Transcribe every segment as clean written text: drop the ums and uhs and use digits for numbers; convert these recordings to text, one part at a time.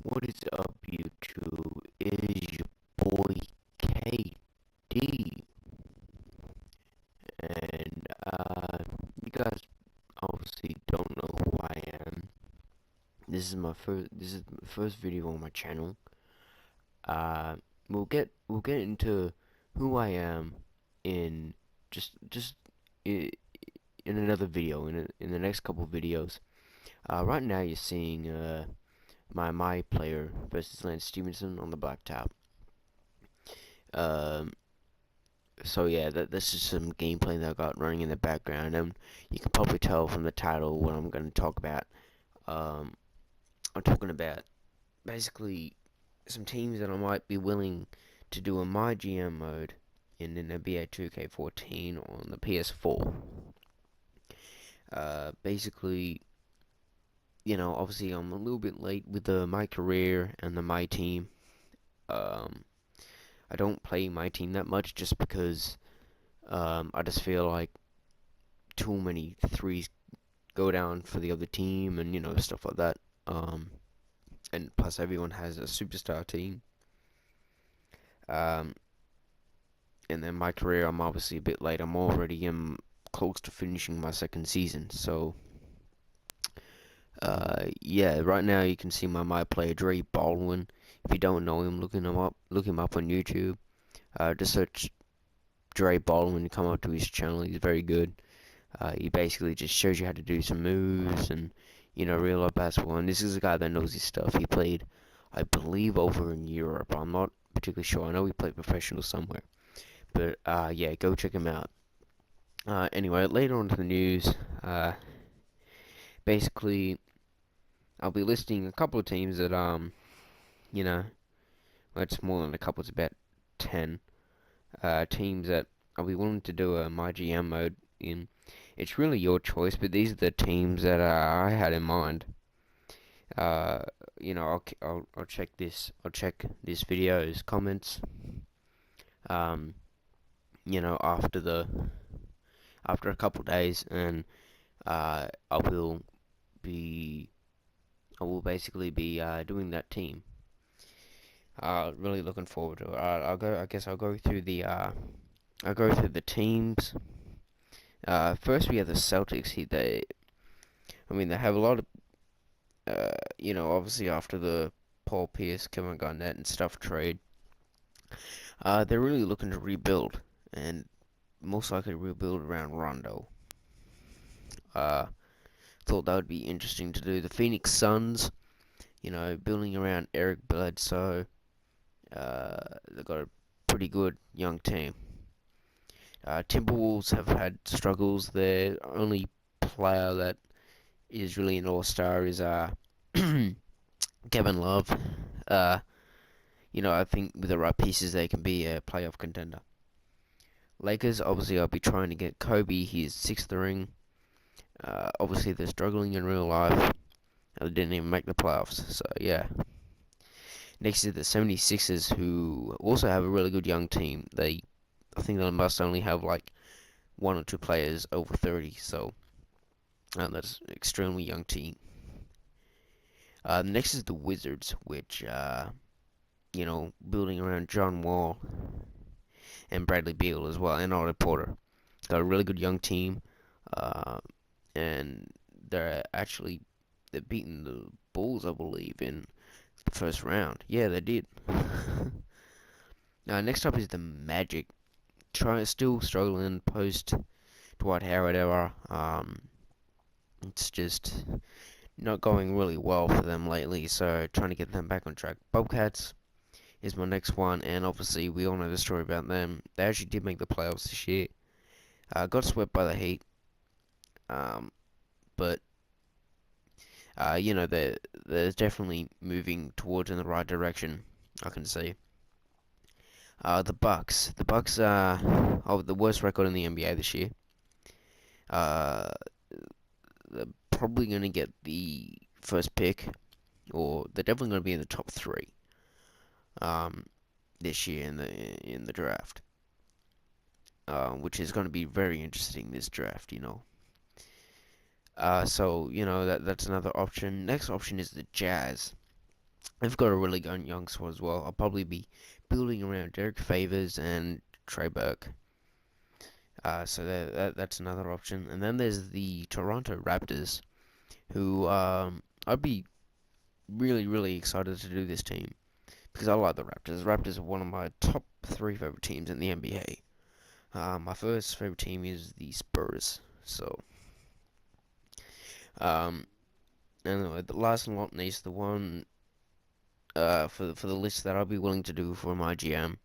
What is up, YouTube? It is your boy KD, and you guys obviously don't know who I am. This is my first. This is the first video on my channel. Uh, we'll get into who I am in just in another video in the next couple videos. Right now you're seeing my player versus Lance Stevenson on the blacktop. Um, so yeah, that's just some gameplay that I got running in the background, and you can probably tell from the title what I'm going to talk about. Um, I'm talking about basically some teams that I might be willing to do a MYGM mode in an NBA 2K14 on the PS4. Basically, obviously I'm a little bit late with my career and my team. Um, I don't play my team that much just because I just feel like too many threes go down for the other team, and stuff like that. And plus everyone has a superstar team. Um, and then my career, I'm obviously a bit late. I'm already close to finishing my second season. So yeah, right now you can see my player Dre Baldwin. If you don't know him, look him up on YouTube. Just search Dre Baldwin and come up to his channel. He's very good. He basically just shows you how to do some moves and, real life basketball. And this is a guy that knows his stuff. He played, I believe, over in Europe. I'm not particularly sure. I know he played professional somewhere. But, yeah, go check him out. Anyway, later on to the news. Basically, I'll be listing a couple of teams that, you know, well, it's more than a couple, it's about 10 teams that I'll be willing to do a MyGM mode in. It's really your choice, but these are the teams that I had in mind. Uh, I'll check this. I'll check this video's comments. Um, after a couple days, and I will be basically be doing that team. Really looking forward to it. I'll go. I guess I'll go through the teams. First we have the Celtics. They have a lot of, obviously after the Paul Pierce, Kevin Garnett and stuff trade, they're really looking to rebuild, and most likely rebuild around Rondo. Thought that would be interesting to do. The Phoenix Suns, building around Eric Bledsoe. They've got a pretty good young team. Timberwolves have had struggles. Their only player that is really an all-star is Kevin Love. I think with the right pieces they can be a playoff contender. Lakers, obviously I'll be trying to get Kobe his sixth ring. Obviously they're struggling in real life. They didn't even make the playoffs, so yeah. Next is the 76ers, who also have a really good young team. I think they must only have like one or two players over 30, so that's an extremely young team. Next is the Wizards, which, building around John Wall and Bradley Beal as well, and Otto Porter. Got a really good young team, and they're beating the Bulls, I believe, in the first round. Yeah, they did. Next up is the Magic. Still struggling post Dwight Howard era. It's just not going really well for them lately, so trying to get them back on track. Bobcats is my next one, and obviously we all know the story about them. They actually did make the playoffs this year. Got swept by the Heat, but they're definitely moving towards in the right direction, I can see. The Bucks. The Bucks are the worst record in the NBA this year. They're probably going to get the first pick, or they're definitely going to be in the top three this year in the draft, which is going to be very interesting this draft. So that's another option. Next option is the Jazz. they've got a really good young squad as well. I'll probably be building around Derek Favors and Trey Burke. So that's another option. And then there's the Toronto Raptors, who I'd be really excited to do this team because I like the Raptors. The Raptors are one of my top three favorite teams in the NBA. My first favorite team is the Spurs. So, um, anyway, the last and not least, the one for the list that I'll be willing to do for my GM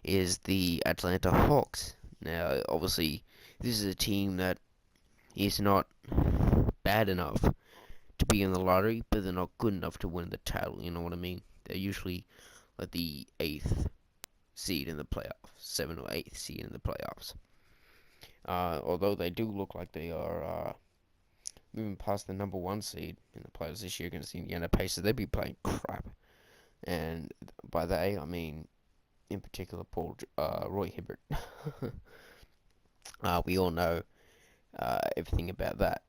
is the Atlanta Hawks. Now, obviously, this is a team that is not bad enough to be in the lottery, but they're not good enough to win the title. You know what I mean? They're usually like the eighth seed in the playoffs, seventh or eighth seed in the playoffs. Although they do look like they are moving past the number one seed in the playoffs this year against the Indiana Pacers, they'd be playing crap. And by they, I mean, in particular, Roy Hibbert. We all know everything about that.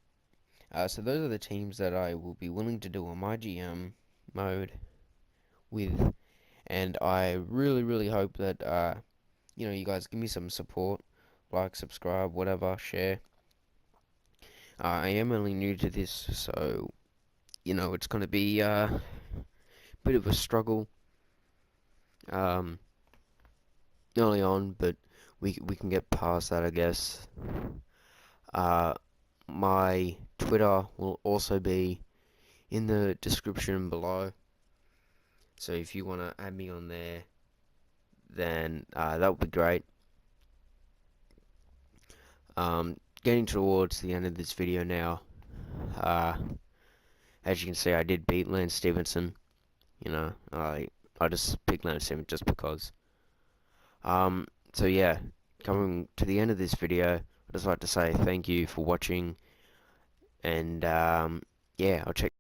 So those are the teams that I will be willing to do on my GM mode with, and I really hope that you guys give me some support, like, subscribe, whatever, share. I am only new to this, so it's gonna be a bit of a struggle um, early on, but we can get past that, I guess. Uh, my Twitter will also be in the description below. So if you want to add me on there, then that would be great. Getting towards the end of this video now. As you can see, I did beat Lance Stevenson. I just picked Lance Stevenson just because. So yeah, coming to the end of this video, I'd just like to say thank you for watching, and yeah, I'll check